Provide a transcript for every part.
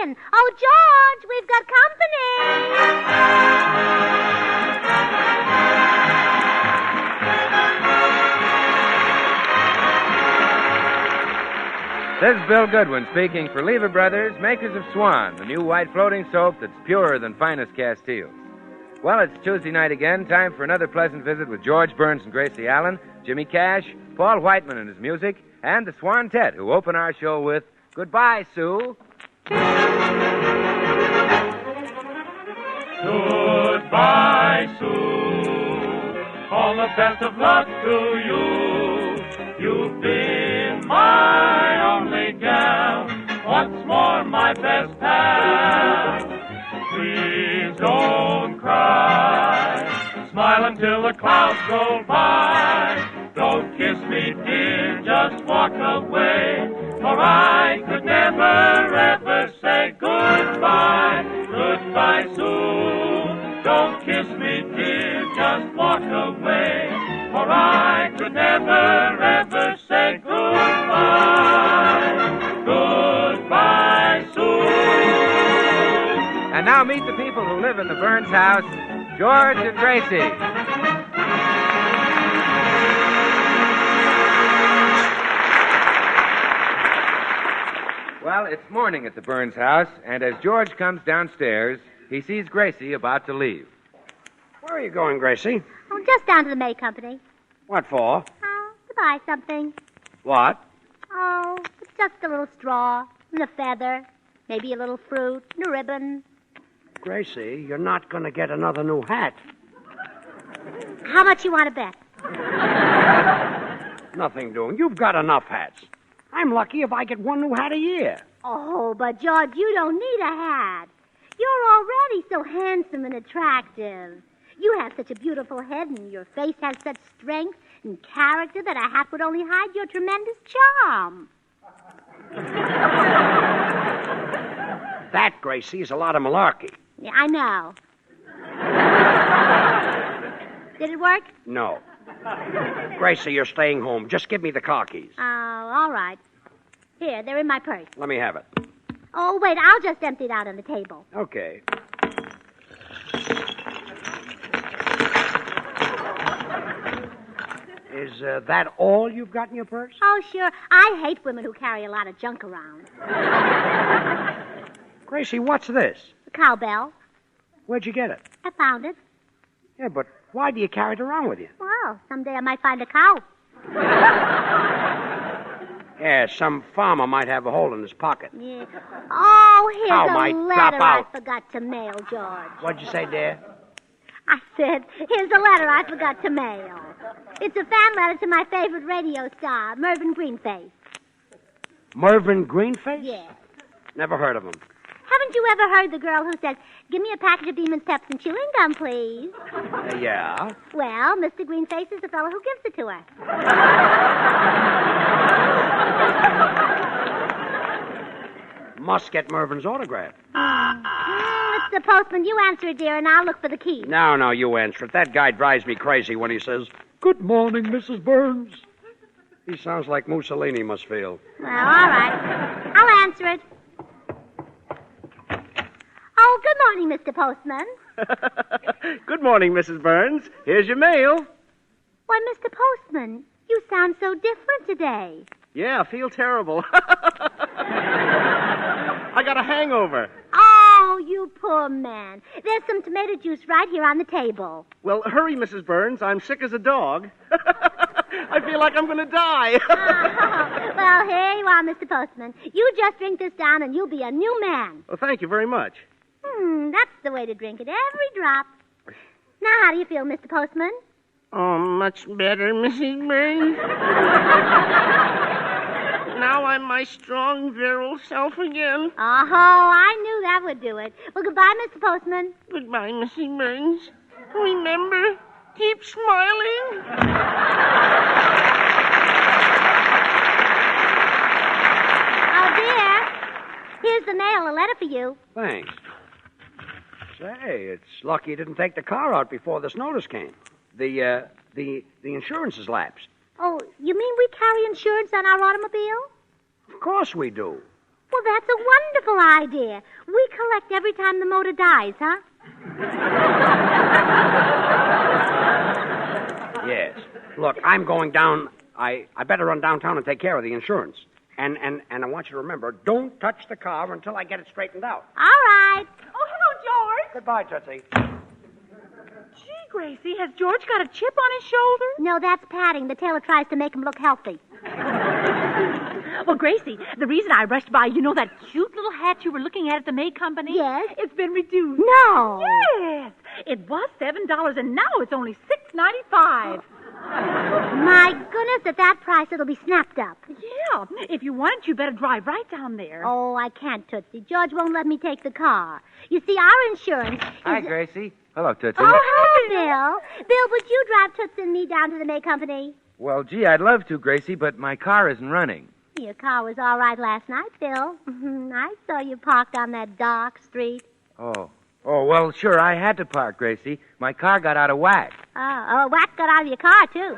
in. Oh, George, we've got company. This is Bill Goodwin speaking for Lever Brothers, makers of Swan, the new white floating soap that's purer than finest Castiles. Well, it's Tuesday night again, time for another pleasant visit with George Burns and Gracie Allen, Jimmy Cash, Paul Whiteman and his music, and the Swan Tet, who open our show with Goodbye, Sue. Goodbye, Sue. All the best of luck to you. You've been my only gal, once more my best pal. Please don't cry. Smile until the clouds roll by. Don't kiss me, dear, just walk away. For I could never, ever say goodbye. Goodbye, Sue. Don't kiss me, dear, just walk away. For I could never, ever say goodbye. Goodbye, Sue. And now meet the people who live in the Burns house, George and Gracie. Well, it's morning at the Burns house, and as George comes downstairs, he sees Gracie about to leave. Where are you going, Gracie? Oh, just down to the May Company. What for? Oh, to buy something. What? Oh, it's just a little straw and a feather, maybe a little fruit and a ribbon. Gracie, you're not going to get another new hat. How much you want to bet? Nothing doing. You've got enough hats. I'm lucky if I get one new hat a year. Oh, but George, you don't need a hat. You're already so handsome and attractive. You have such a beautiful head, and your face has such strength and character that a hat would only hide your tremendous charm. That, Gracie, is a lot of malarkey. Yeah, I know. Did it work? No. Gracie, you're staying home. Just give me the car keys. Oh, all right. Here, they're in my purse. Let me have it. Oh, wait, I'll just empty it out on the table. Okay. Is that all you've got in your purse? Oh, sure. I hate women who carry a lot of junk around. Gracie, what's this? The cowbell. Where'd you get it? I found it. Yeah, but why do you carry it around with you? Well, someday I might find a cow. Yeah, some farmer might have a hole in his pocket. Yeah. Oh, here's Cow a might letter drop out. I forgot to mail, George. What'd you say, dear? I said, here's a letter I forgot to mail. It's a fan letter to my favorite radio star, Mervyn Greenface. Mervyn Greenface? Yeah. Never heard of him. Haven't you ever heard the girl who says, give me a package of Beeman's Pepsi and chewing gum, please? Yeah. Well, Mr. Greenface is the fellow who gives it to her. Must get Mervyn's autograph. It's the postman. You answer it, dear, and I'll look for the key. No, you answer it. That guy drives me crazy when he says, "Good morning, Mrs. Burns." He sounds like Mussolini must feel. Well, all right. I'll answer it. Oh, good morning, Mr. Postman. Good morning, Mrs. Burns. Here's your mail. Why, Mr. Postman, you sound so different today. Yeah, I feel terrible. I got a hangover. Oh, you poor man. There's some tomato juice right here on the table. Well, hurry, Mrs. Burns. I'm sick as a dog. I feel like I'm going to die. Well, here you are, Mr. Postman. You just drink this down and you'll be a new man. Well, thank you very much. That's the way to drink it, every drop. Now, how do you feel, Mr. Postman? Oh, much better, Mrs. Burns. Now I'm my strong, virile self again. Oh, I knew that would do it. Well, goodbye, Mr. Postman. Goodbye, Mrs. Burns. Remember, keep smiling. Oh, dear. Here's the mail, a letter for you. Thanks. Say, it's lucky you didn't take the car out before this notice came. The insurance is lapsed. Oh, you mean we carry insurance on our automobile? Of course we do. Well, that's a wonderful idea. We collect every time the motor dies, huh? Yes. Look, I'm going down. I better run downtown and take care of the insurance. And I want you to remember, don't touch the car until I get it straightened out. All right. Oh, hello, George. Goodbye, Tootsie. Gee, Gracie, has George got a chip on his shoulder? No, that's padding. The tailor tries to make him look healthy. Well, Gracie, the reason I rushed by, you know that cute little hat you were looking at the May Company? Yes? It's been reduced. No. Yes. It was $7, and now it's only $6.95. My goodness, at that price, it'll be snapped up. Yeah. If you want it, you better drive right down there. Oh, I can't, Tootsie. George won't let me take the car. You see, our insurance is... Hi, Gracie. Hello, Tootsie. Oh, hello, Bill. Bill, would you drive Tootsie and me down to the May Company? Well, gee, I'd love to, Gracie, but my car isn't running. Your car was all right last night, Bill. I saw you parked on that dark street. Oh, well, sure, I had to park, Gracie. My car got out of whack. Oh, Wack got out of your car, too.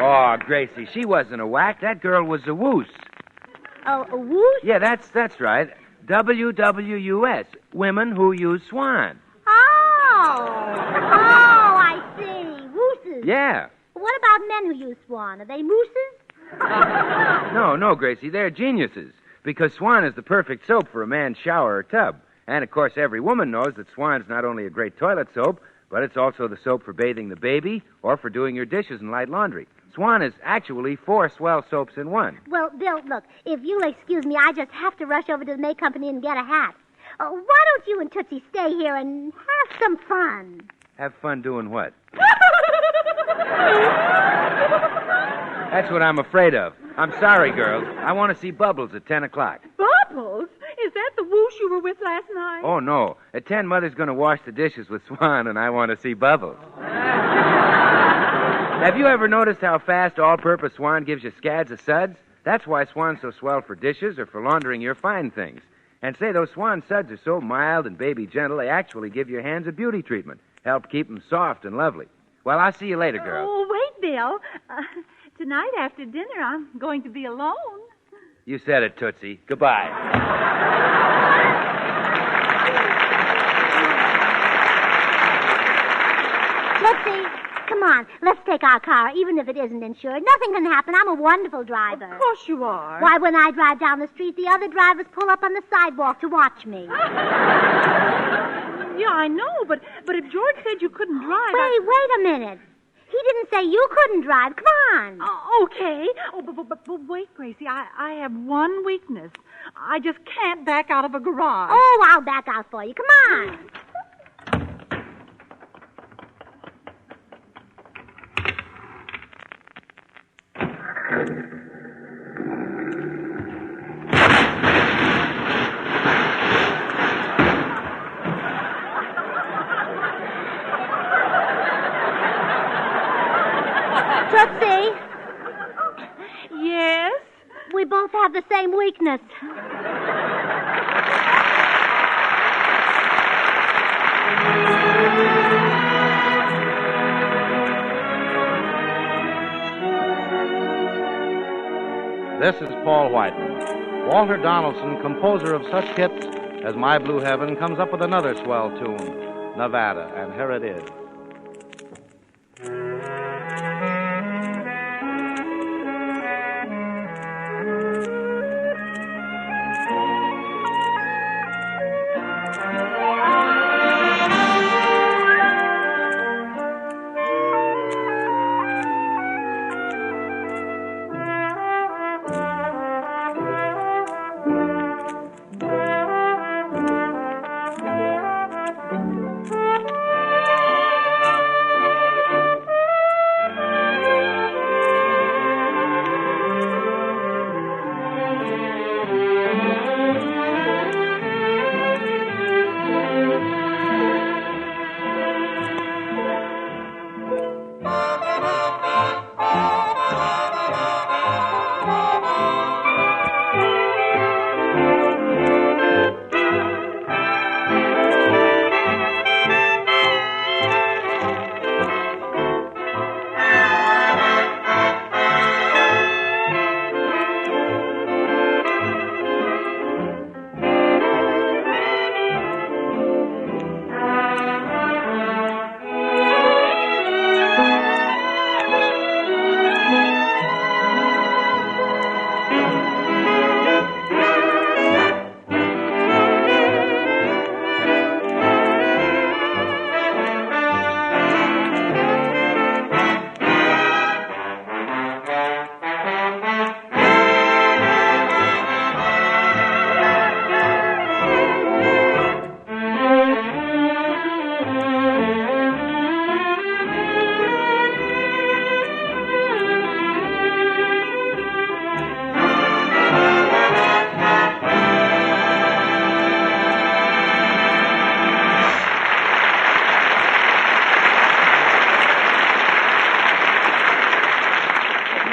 Oh, Gracie, she wasn't a whack. That girl was a woos. Oh, a whoosh? Yeah, that's right. WWUS, Women Who Use Swan. Oh, I see. Wooses. Yeah. What about men who use Swan? Are they mooses? No, Gracie, they're geniuses. Because Swan is the perfect soap for a man's shower or tub. And, of course, every woman knows that Swan's not only a great toilet soap, but it's also the soap for bathing the baby or for doing your dishes and light laundry. Swan is actually 4 swell soaps in one. Well, Bill, look, if you'll excuse me, I just have to rush over to the May Company and get a hat. Why don't you and Tootsie stay here and have some fun? Have fun doing what? That's what I'm afraid of. I'm sorry, girls. I want to see Bubbles at 10 o'clock. Bubbles? Is that the whoosh you were with last night? Oh, no. At 10, Mother's going to wash the dishes with Swan, and I want to see Bubbles. Have you ever noticed how fast all-purpose Swan gives you scads of suds? That's why Swan's so swell for dishes or for laundering your fine things. And say, those Swan suds are so mild and baby gentle, they actually give your hands a beauty treatment. Help keep them soft and lovely. Well, I'll see you later, girls. Oh, wait, Bill. Tonight after dinner, I'm going to be alone. You said it, Tootsie. Goodbye. Tootsie, come on. Let's take our car, even if it isn't insured. Nothing can happen. I'm a wonderful driver. Of course you are. Why, when I drive down the street, the other drivers pull up on the sidewalk to watch me. Yeah, I know, but if George said you couldn't drive... Wait a minute. He didn't say you couldn't drive. Come on. Okay. Oh, but wait, Gracie. I have one weakness. I just can't back out of a garage. Oh, I'll back out for you. Come on. Tootsie, Yes? we both have the same weakness. This is Paul Whiten. Walter Donaldson, composer of such hits as My Blue Heaven, comes up with another swell tune, Nevada, and here it is.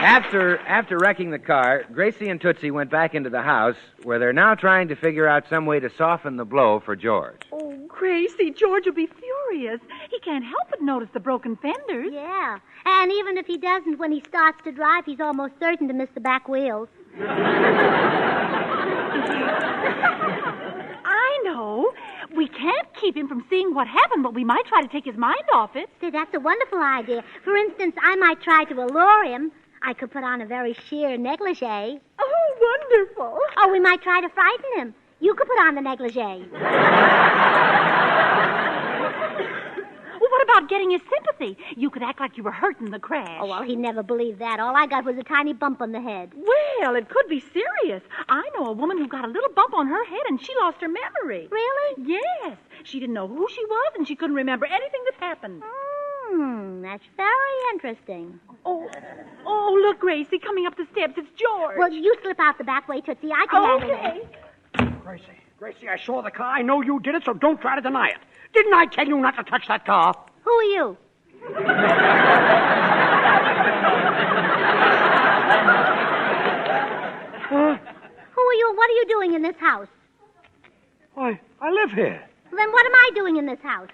After wrecking the car, Gracie and Tootsie went back into the house, where they're now trying to figure out some way to soften the blow for George. Oh, Gracie, George will be furious. He can't help but notice the broken fenders. Yeah. And even if he doesn't, when he starts to drive, he's almost certain to miss the back wheels. I know. We can't keep him from seeing what happened, but we might try to take his mind off it. See, that's a wonderful idea. For instance, I might try to allure him. I could put on a very sheer negligee. Oh, wonderful. Oh, we might try to frighten him. You could put on the negligee. Well, what about getting his sympathy? You could act like you were hurt in the crash. Oh, well, he'd never believe that. All I got was a tiny bump on the head. Well, it could be serious. I know a woman who got a little bump on her head and she lost her memory. Really? Yes. She didn't know who she was and she couldn't remember anything that happened. That's very interesting. Oh, look, Gracie, coming up the steps. It's George. Well, you slip out the back way, Tootsie. I can handle Okay. it. Gracie, I saw the car. I know you did it, so don't try to deny it. Didn't I tell you not to touch that car? Who are you? Who are you and what are you doing in this house? Why, I live here. Then what am I doing in this house?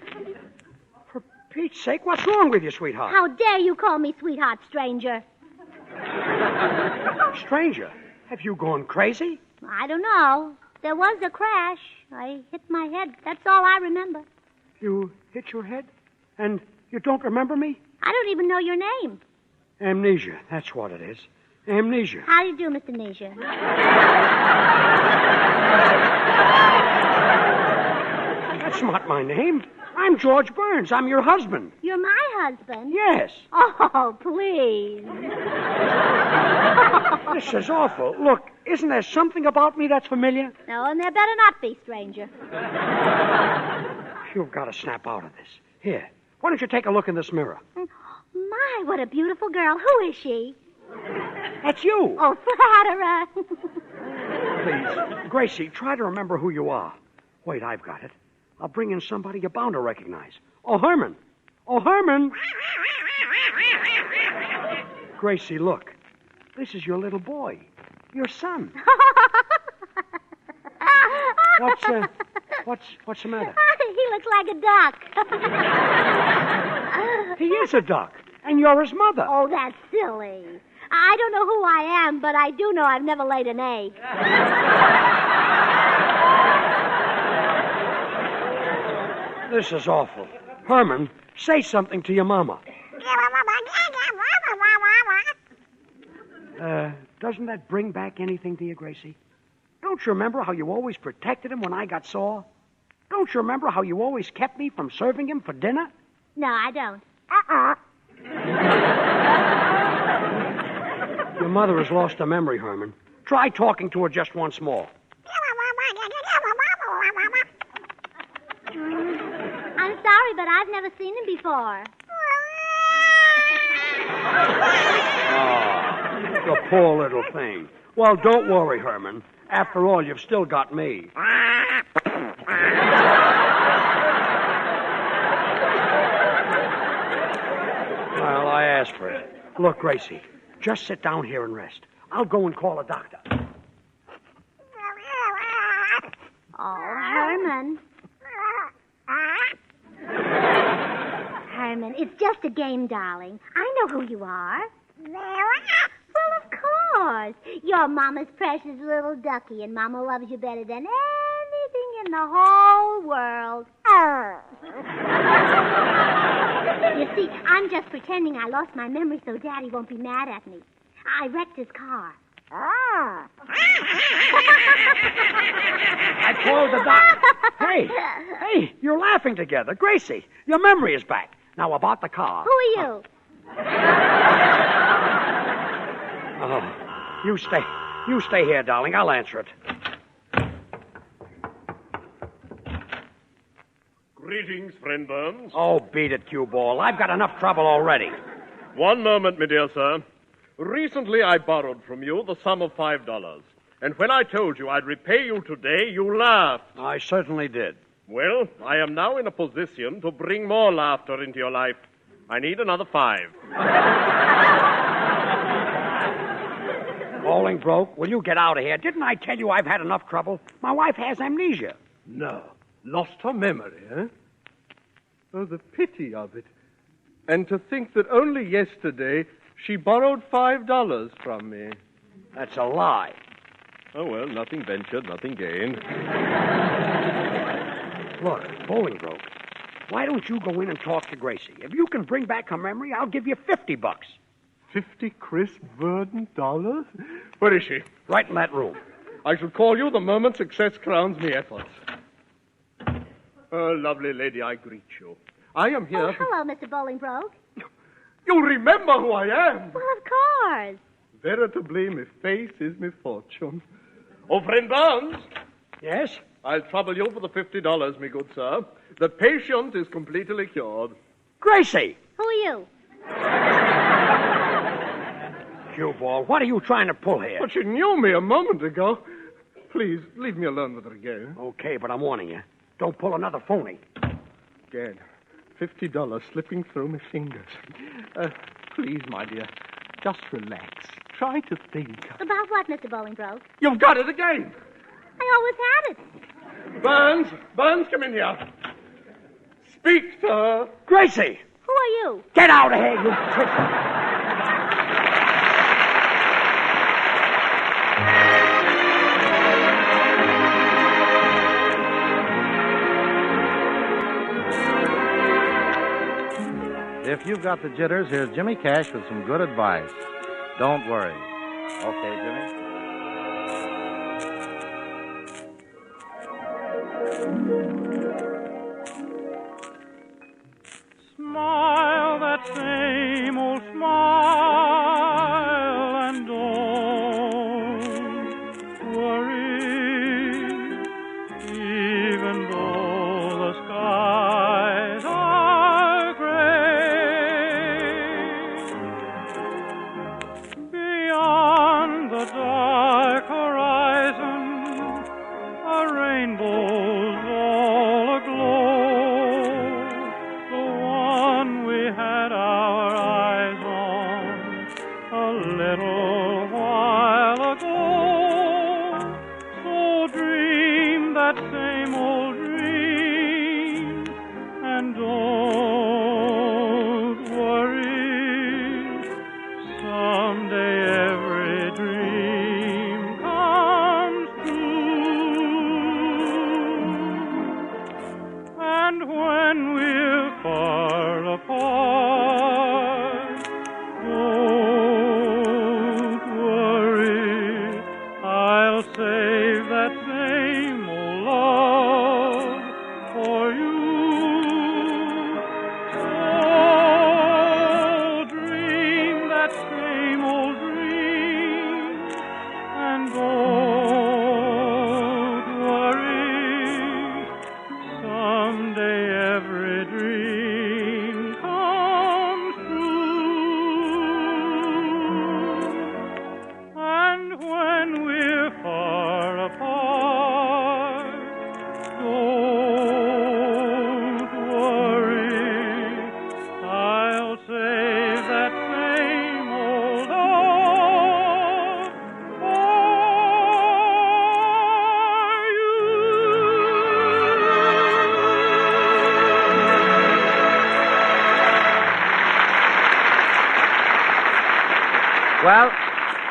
For Pete's sake, what's wrong with you, sweetheart? How dare you call me sweetheart, stranger? Stranger, have you gone crazy? I don't know. There was a crash. I hit my head. That's all I remember. You hit your head? And you don't remember me? I don't even know your name. Amnesia, that's what it is. Amnesia. How do you do, Mr. Amnesia? That's not my name. I'm George Burns. I'm your husband. You're my husband? Yes. Oh, please. This is awful. Look, isn't there something about me that's familiar? No, and there better not be, stranger. You've got to snap out of this. Here, why don't you take a look in this mirror? My, what a beautiful girl. Who is she? That's you. Oh, flatterer. Please, Gracie, try to remember who you are. Wait, I've got it. I'll bring in somebody you're bound to recognize. Oh, Herman. Oh, Herman. Gracie, look. This is your little boy. Your son. What's the matter? He looks like a duck. He is a duck, and you're his mother. Oh, that's silly. I don't know who I am, but I do know I've never laid an egg. This is awful. Herman, say something to your mama. Doesn't that bring back anything to you, Gracie? Don't you remember how you always protected him when I got sore? Don't you remember how you always kept me from serving him for dinner? No, I don't. Your mother has lost her memory, Herman. Try talking to her just once more. I'm sorry, but I've never seen him before. Oh, the poor little thing. Well, don't worry, Herman. After all, you've still got me. Well, I asked for it. Look, Gracie, just sit down here and rest. I'll go and call a doctor. Oh, Herman. Herman, it's just a game, darling. I know who you are. Well, of course. You're Mama's precious little ducky, and Mama loves you better than anything in the whole world. You see, I'm just pretending I lost my memory so Daddy won't be mad at me. I wrecked his car. I called the doctor. Hey, you're laughing together. Gracie, your memory is back. Now, about the car. Who are you? Oh, you stay here, darling. I'll answer it. Greetings, friend Burns. Oh, beat it, cue ball. I've got enough trouble already. One moment, my dear sir. Recently, I borrowed from you the sum of $5. And when I told you I'd repay you today, you laughed. I certainly did. Well, I am now in a position to bring more laughter into your life. I need another $5. Bolingbroke, will you get out of here? Didn't I tell you I've had enough trouble? My wife has amnesia. No. Lost her memory, eh? Oh, the pity of it. And to think that only yesterday she borrowed $5 from me. That's a lie. Oh, well, nothing ventured, nothing gained. Look, Bolingbroke, why don't you go in and talk to Gracie? If you can bring back her memory, I'll give you $50. 50 crisp, verdant dollars? Where is she? Right in that room. I shall call you the moment success crowns me efforts. Oh, lovely lady, I greet you. I am here... Oh, hello, Mr. Bolingbroke. You remember who I am? Well, of course. Veritably, my face is my fortune. Oh, friend Barnes. Yes? I'll trouble you for the $50, me good sir. The patient is completely cured. Gracie! Who are you? Screwball, what are you trying to pull here? But she knew me a moment ago. Please, leave me alone with her again. Okay, but I'm warning you. Don't pull another phony. Again. $50 slipping through my fingers. Please, my dear, just relax. Try to think. About what, Mr. Bolingbroke? You've got it again. I always had it. Barnes, come in here. Speak to her. Gracie! Who are you? Get out of here, you trick! If you've got the jitters, here's Jimmy Cash with some good advice. Don't worry. Okay, Jimmy? Smile that same old smile and don't worry, even though the skies are gray. Beyond the dark horizon, a rainbow's all aglow. The one we had our eyes on a little while ago. So dream that same old dream and don't worry. Someday every dream comes true. And when we're far apart, don't worry, I'll save that same old love for you. So dream that same old dream and don't worry, someday every dream comes true. And when we're far apart, don't worry, I'll save that same old love for you. Well,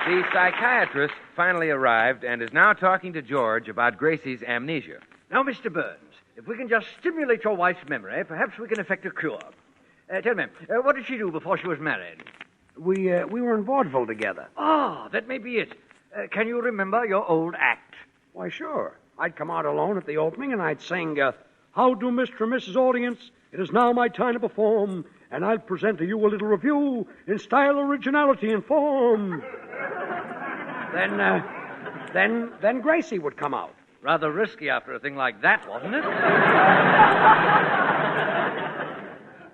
the psychiatrist finally arrived and is now talking to George about Gracie's amnesia. Now, Mr. Burns, if we can just stimulate your wife's memory, perhaps we can effect a cure. Tell me, what did she do before she was married? We were in vaudeville together. Ah, that may be it. Can you remember your old act? Why, sure. I'd come out alone at the opening and I'd sing, How do Mr. and Mrs. Audience? It is now my time to perform, and I'll present to you a little review in style, originality, and form. Then Gracie would come out. Rather risky after a thing like that, wasn't it?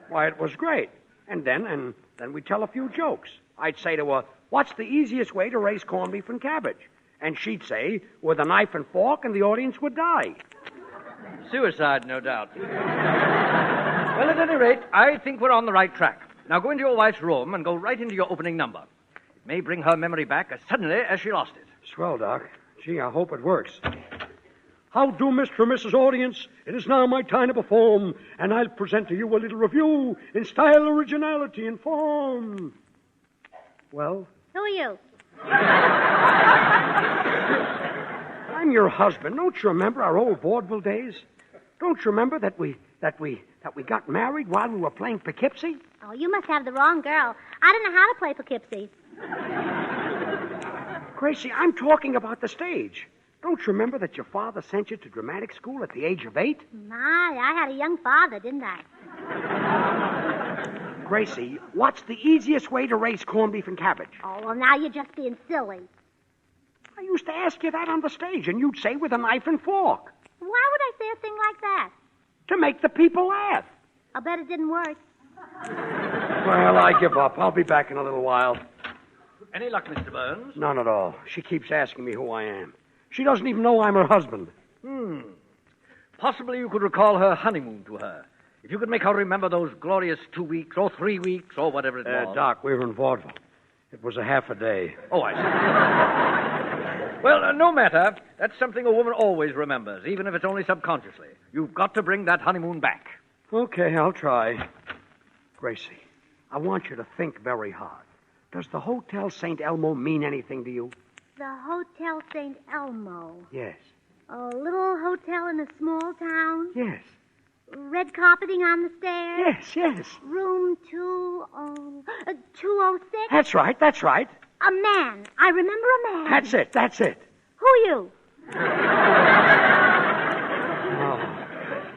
Why, it was great. And then we'd tell a few jokes. I'd say to her, what's the easiest way to raise corned beef and cabbage? And she'd say, with a knife and fork, and the audience would die. Suicide, no doubt. Well, at any rate, I think we're on the right track. Now go into your wife's room and go right into your opening number. may bring her memory back as suddenly as she lost it. Swell, Doc. Gee, I hope it works. How do, Mr. and Mrs. Audience? It is now my time to perform, and I'll present to you a little review in style, originality, and form. Well? Who are you? I'm your husband. Don't you remember our old vaudeville days? Don't you remember that we got married while we were playing Poughkeepsie? Oh, you must have the wrong girl. I don't know how to play Poughkeepsie. Gracie, I'm talking about the stage. Don't you remember that your father sent you to dramatic school at the age of 8? My, I had a young father, didn't I? Gracie, what's the easiest way to raise corned beef and cabbage? Oh, well, now you're just being silly. I used to ask you that on the stage, and you'd say with a knife and fork. Why would I say a thing like that? To make the people laugh. I'll bet it didn't work. Well, I give up. I'll be back in a little while. Any luck, Mr. Burns? None at all. She keeps asking me who I am. She doesn't even know I'm her husband. Possibly you could recall her honeymoon to her. If you could make her remember those glorious 2 weeks or 3 weeks or whatever it was. Doc, we were in vaudeville. It was a half a day. Oh, I see. Well, no matter. That's something a woman always remembers, even if it's only subconsciously. You've got to bring that honeymoon back. Okay, I'll try. Gracie, I want you to think very hard. Does the Hotel St. Elmo mean anything to you? The Hotel St. Elmo. Yes. A little hotel in a small town. Yes. Red carpeting on the stairs. Yes. Room 206. That's right. A man. I remember a man. That's it. Who are you? Oh,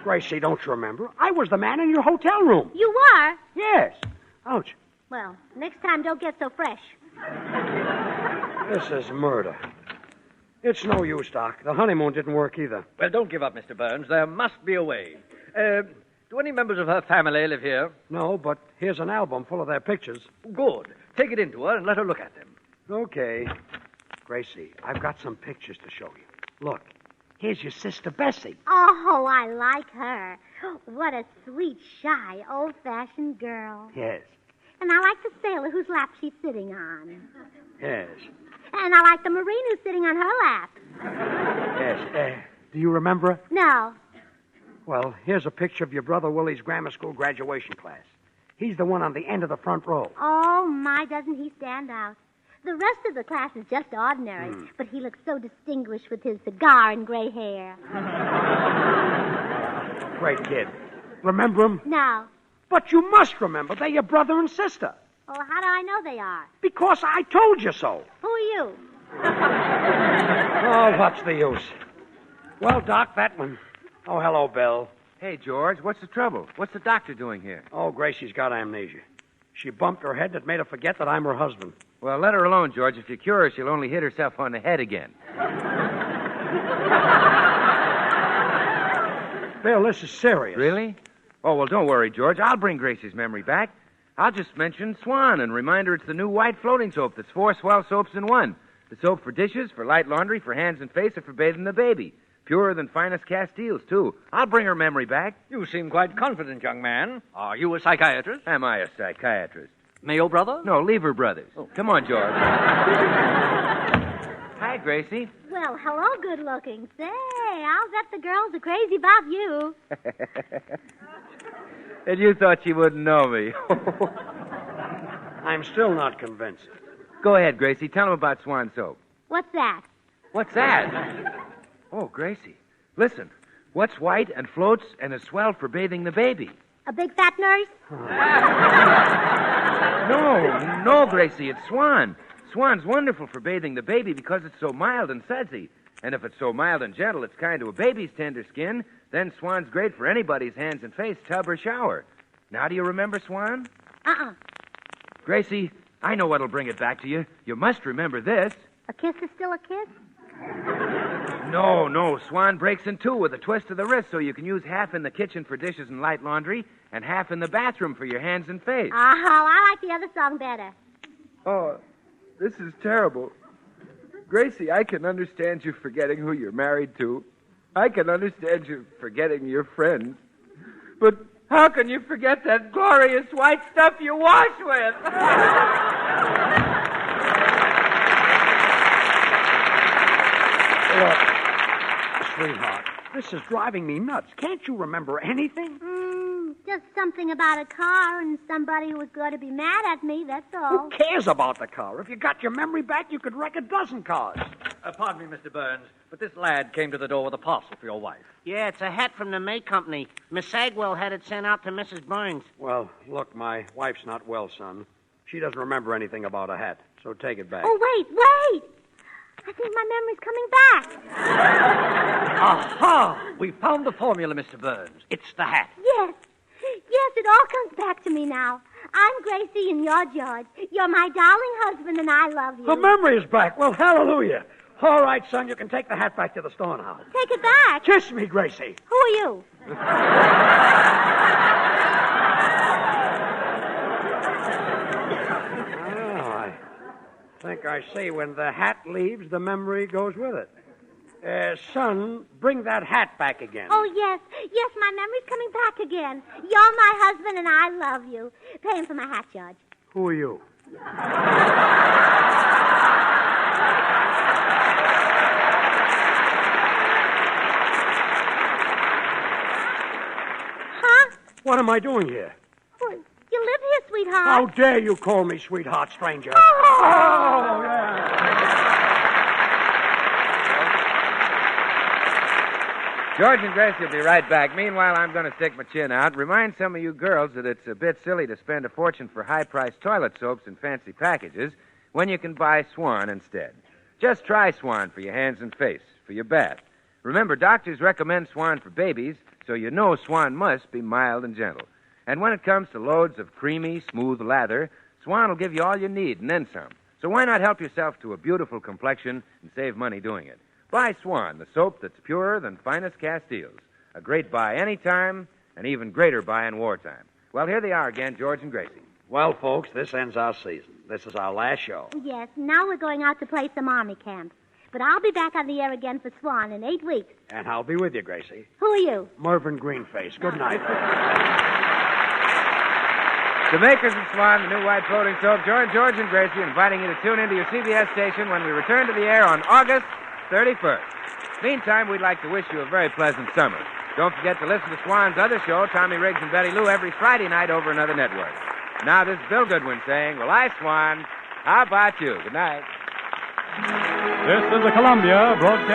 Gracie, don't you remember? I was the man in your hotel room. You were? Yes. Ouch. Well, next time don't get so fresh. This is murder. It's no use, Doc. The honeymoon didn't work either. Well, don't give up, Mr. Burns. There must be a way. Do any members of her family live here? No, but here's an album full of their pictures. Good. Take it into her and let her look at them. Okay. Gracie, I've got some pictures to show you. Look, here's your sister Bessie. Oh, I like her. What a sweet, shy, old-fashioned girl. Yes. And I like the sailor whose lap she's sitting on. Yes. And I like the Marine who's sitting on her lap. Yes. Do you remember her? No. Well, here's a picture of your brother Willie's grammar school graduation class. He's the one on the end of the front row. Oh, my, doesn't he stand out? The rest of the class is just ordinary, but he looks so distinguished with his cigar and gray hair. Great kid. Remember him? No. But you must remember they're your brother and sister. Well, how do I know they are? Because I told you so. Who are you? Oh, what's the use? Well, Doc, that one. Oh, hello, Bill. Hey, George, what's the trouble? What's the doctor doing here? Oh, Gracie's got amnesia. She bumped her head that made her forget that I'm her husband. Well, let her alone, George. If you cure her, she'll only hit herself on the head again. Bill, this is serious. Really? Oh, well, don't worry, George. I'll bring Gracie's memory back. I'll just mention Swan and remind her it's the new white floating soap that's 4 swell soaps in one. The soap for dishes, for light laundry, for hands and face, or for bathing the baby. Purer than finest Castiles, too. I'll bring her memory back. You seem quite confident, young man. Are you a psychiatrist? Am I a psychiatrist? Mayo brother? No, Lever Brothers. Oh. Come on, George. Hi, Gracie. Well, hello, good-looking. Say, I'll bet the girls are crazy about you. And you thought she wouldn't know me. I'm still not convinced. Go ahead, Gracie. Tell them about Swan soap. What's that? What's that? Oh, Gracie. Listen. What's white and floats and is swell for bathing the baby? A big fat nurse? No, Gracie. It's Swan. Swan's wonderful for bathing the baby because it's so mild and sudsy. And if it's so mild and gentle, it's kind to a baby's tender skin, then Swan's great for anybody's hands and face, tub or shower. Now, do you remember Swan? Uh-uh. Gracie, I know what'll bring it back to you. You must remember this. A kiss is still a kiss? No. Swan breaks in two with a twist of the wrist so you can use half in the kitchen for dishes and light laundry and half in the bathroom for your hands and face. Oh, I like the other song better. Oh, this is terrible. Gracie, I can understand you forgetting who you're married to. I can understand you forgetting your friends. But how can you forget that glorious white stuff you wash with? This is driving me nuts. Can't you remember anything? Just something about a car and somebody who was going to be mad at me, that's all. Who cares about the car? If you got your memory back, you could wreck a dozen cars. Pardon me, Mr. Burns, but this lad came to the door with a parcel for your wife. Yeah, it's a hat from the May Company. Miss Sagwell had it sent out to Mrs. Burns. Well, look, my wife's not well, son. She doesn't remember anything about a hat, so take it back. Oh, wait! I think my memory's coming back. Aha! We found the formula, Mr. Burns. It's the hat. Yes, it all comes back to me now. I'm Gracie and you're George. You're my darling husband and I love you. The memory is back. Well, hallelujah. All right, son, you can take the hat back to the store now. Take it back? Kiss me, Gracie. Who are you? I think I see when the hat leaves, the memory goes with it. Son, bring that hat back again. Oh, yes, my memory's coming back again. You're my husband and I love you. Pay him for my hat, George. Who are you? Huh? What am I doing here? Well, you live here, sweetheart. How dare you call me sweetheart, stranger? Oh, yeah. George and Gracie will be right back. Meanwhile, I'm going to stick my chin out. Remind some of you girls that it's a bit silly to spend a fortune for high-priced toilet soaps and fancy packages when you can buy Swan instead. Just try Swan for your hands and face, for your bath. Remember, doctors recommend Swan for babies, so you know Swan must be mild and gentle. And when it comes to loads of creamy, smooth lather, Swan will give you all you need and then some. So why not help yourself to a beautiful complexion and save money doing it? Buy Swan, the soap that's purer than finest Castiles. A great buy anytime, an even greater buy in wartime. Well, here they are again, George and Gracie. Well, folks, this ends our season. This is our last show. Yes, now we're going out to play some army camp. But I'll be back on the air again for Swan in 8 weeks. And I'll be with you, Gracie. Who are you? Mervyn Greenface. Good night. The makers of Swan, the new white floating soap, join George and Gracie, inviting you to tune into your CBS station when we return to the air on August 31st. Meantime, we'd like to wish you a very pleasant summer. Don't forget to listen to Swan's other show, Tommy Riggs and Betty Lou, every Friday night over another network. Now, this is Bill Goodwin saying, well, I, Swan, how about you? Good night. This is the Columbia Broadcast.